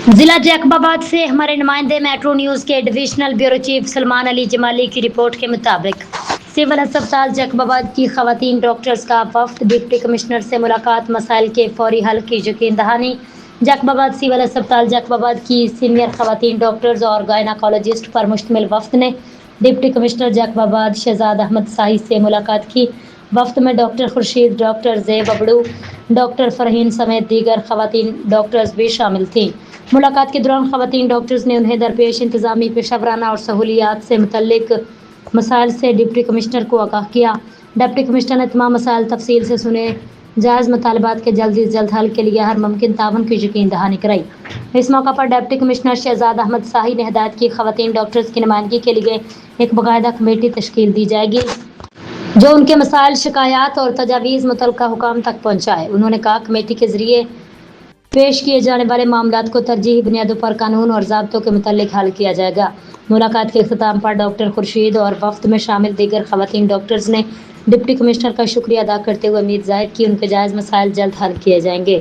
ضلع جیکباباد سے ہمارے نمائندے میٹرو نیوز کے divisional bureau chief Salman Ali جمالی کی رپورٹ کے مطابق سول اسپتال جیکباباد کی خواتین ڈاکٹرز کا وفد ڈپٹی کمشنر سے ملاقات، مسائل کے فوری حل کی یقین دہانی۔ جیکباباد سول اسپتال جیکباباد کی سینئر خواتین ڈاکٹرز اور گائناکالوجسٹ پر مشتمل وفد نے ڈپٹی کمشنر جیکباباد شہزاد احمد ساہی سے ملاقات کی۔ وفد میں ڈاکٹر خورشید، ڈاکٹر زیب ابڑو، ڈاکٹر فرحین سمیت دیگر خواتین ڈاکٹرز بھی شامل تھیں۔ ملاقات کے دوران خواتین ڈاکٹرز نے انہیں درپیش انتظامی، پیشہ ورانہ اور سہولیات سے متعلق مسائل سے ڈپٹی کمشنر کو آگاہ کیا۔ ڈپٹی کمشنر نے تمام مسائل تفصیل سے سنے، جائز مطالبات کے جلد از جلد حل کے لیے ہر ممکن تعاون کی یقین دہانی کرائی۔ اس موقع پر ڈپٹی کمشنر شہزاد احمد ساہی نے ہدایت کی خواتین ڈاکٹرز کی نمائندگی کے لیے ایک باقاعدہ کمیٹی تشکیل دی جائے گی جو ان کے مسائل، شکایات اور تجاویز متعلقہ حکام تک پہنچائے۔ انہوں نے کہا کمیٹی کے ذریعے پیش کیے جانے والے معاملات کو ترجیحی بنیادوں پر قانون اور ضابطوں کے مطابق حل کیا جائے گا۔ ملاقات کے اختتام پر ڈاکٹر خورشید اور وفد میں شامل دیگر خواتین ڈاکٹرز نے ڈپٹی کمشنر کا شکریہ ادا کرتے ہوئے امید ظاہر کی ان کے جائز مسائل جلد حل کیے جائیں گے۔